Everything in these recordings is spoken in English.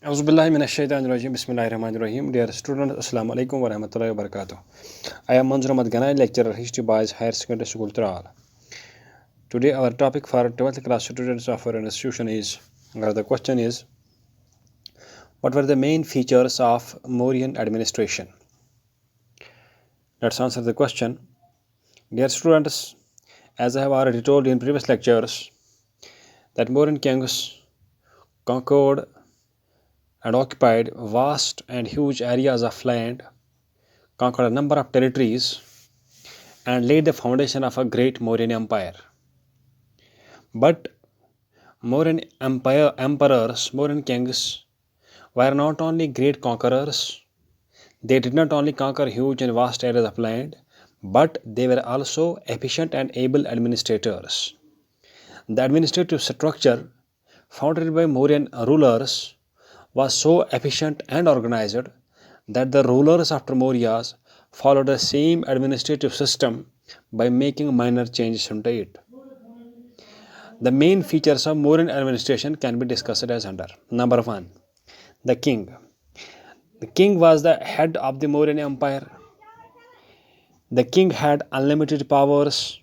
Auzubillahi minash-shaytanir-rajim. Bismillahir-rahmanir-rahim. Dear students, Assalamu alaikum wa rahmatullahi wa barakatuh. I am Manzur Ahmad Ganai, lecturer History Boys Higher Secondary School Tral. Today our topic for 12th class students of our institution is, or the question is, what were the main features of Mauryan administration? Let's answer the question. Dear students, as I have already told in previous lectures, that Mauryan kings conquered and occupied vast and huge areas of land, conquered a number of territories, and laid the foundation of a great Mauryan empire. But Mauryan emperors, Mauryan kings were not only great conquerors, they did not only conquer huge and vast areas of land, but they were also efficient and able administrators. The administrative structure founded by Mauryan rulers was so efficient and organized that the rulers after Mauryas followed the same administrative system by making minor changes into it. The main features of Mauryan administration can be discussed as under. Number 1. The king. The king was the head of the Mauryan empire. The king had unlimited powers.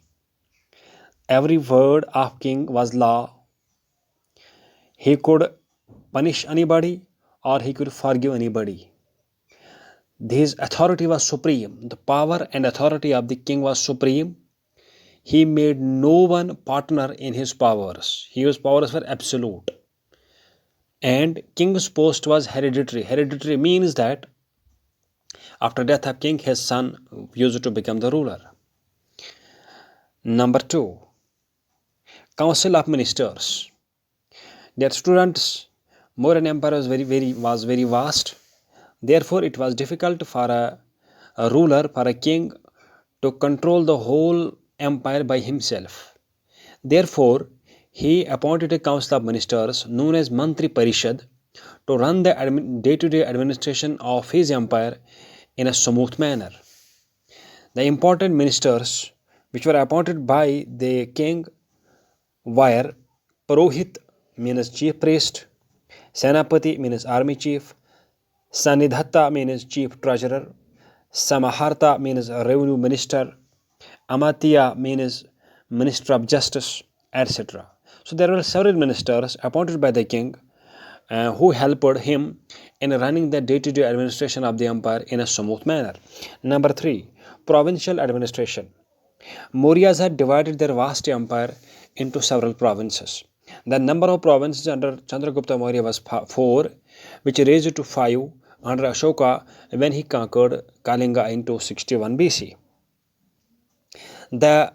Every word of king was law. He could punish anybody or he could forgive anybody. His authority was supreme. The power and authority of the king was supreme. He made no one partner in his powers. His powers were absolute. And king's post was hereditary. Hereditary means that after death of king, his son used to become the ruler. Number 2. Council of Ministers. Dear students, Mauryan Empire was very vast. Therefore, it was difficult for a ruler, for a king, to control the whole empire by himself. Therefore, he appointed a council of ministers known as Mantri Parishad to run the day-to-day administration of his empire in a smooth manner. The important ministers which were appointed by the king were Purohit, means chief priest; Senapati, means army chief; Sanidhatta, means chief treasurer; Samaharta, means revenue minister; Amatiya, means minister of justice, etc. So there were several ministers appointed by the king who helped him in running the day-to-day administration of the empire in a smooth manner. Number 3. Provincial administration. Mauryas had divided their vast empire into several provinces. The number of provinces under Chandragupta Maurya was 4, which raised to 5 under Ashoka when he conquered Kalinga in 261 BC. The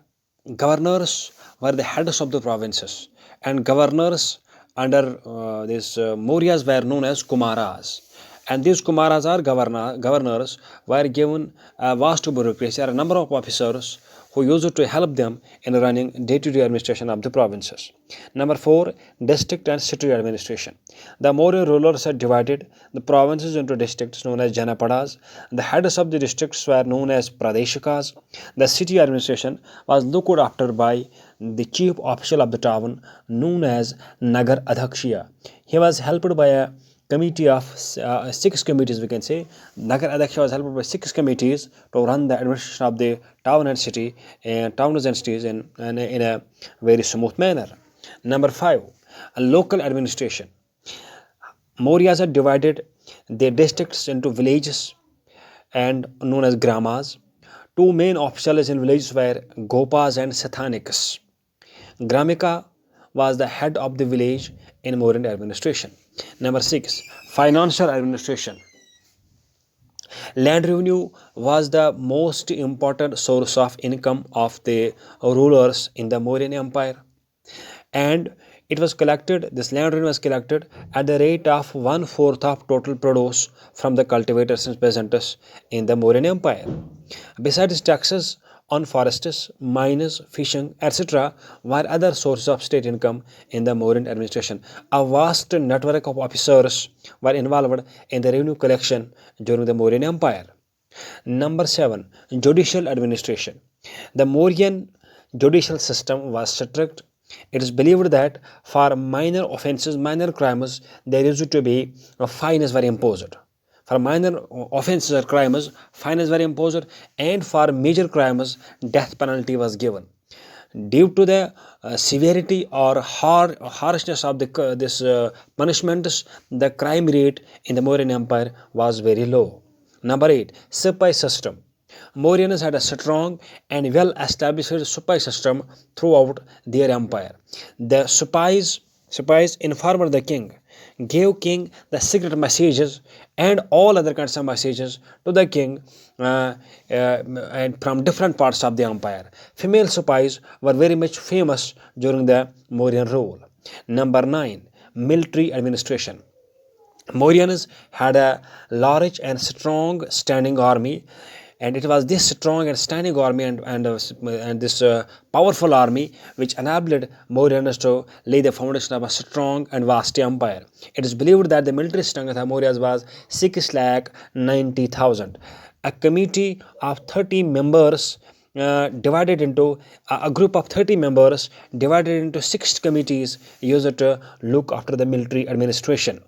governors were the heads of the provinces, and governors under these Mauryas were known as Kumaras. And these Kumaras or governors were given a vast bureaucracy, or a number of officers who used to help them in running day-to-day administration of the provinces. Number 4. District and city administration. The Maurya rulers had divided the provinces into districts known as Janapadas. The heads of the districts were known as Pradeshikas. The city administration was looked after by the chief official of the town known as Nagar Adhakshiya. He was helped by a committee of 6 committees, we can say. Nagar Adhakshiya was helped by 6 committees to run the administration of the town and city and towns and cities in a very smooth manner. Number 5. Local administration. Mauryas had divided their districts into villages and known as gramas. 2 main officials in villages were Gopas and Sathanikas. Gramika was the head of the village in Mauryan administration. Number 6. Financial administration. Land revenue was the most important source of income of the rulers in the Mauryan Empire, and this land revenue was collected at the rate of 1/4 of total produce from the cultivators and peasants in the Mauryan Empire. Besides taxes on forests, mines, fishing, etc., were other sources of state income in the Mauryan administration. A vast network of officers were involved in the revenue collection during the Mauryan Empire. Number 7. Judicial administration. The Mauryan judicial system was strict It is believed that for minor offenses, minor crimes, there used to be a fine is very imposed. For minor offenses or crimes, fine is very imposed, and for major crimes, death penalty was given. Due to the severity or harshness of this punishments, the crime rate in the Mauryan Empire was very low. Number 8, supply system. Mauryans had a strong and well-established supply system throughout their empire. The spies informed the king, gave king the secret messages and all other kinds of messages to the king and from different parts of the empire. Female spies were very much famous during the Mauryan rule. Number 9, military administration. Mauryans had a large and strong standing army, and it was this strong and standing army and this powerful army which enabled Mauryans to lay the foundation of a strong and vast empire. It is believed that the military strength of Mauryas was 6,90,000. A committee of 30 members divided into a group of 30 members divided into 6 committees used to look after the military administration.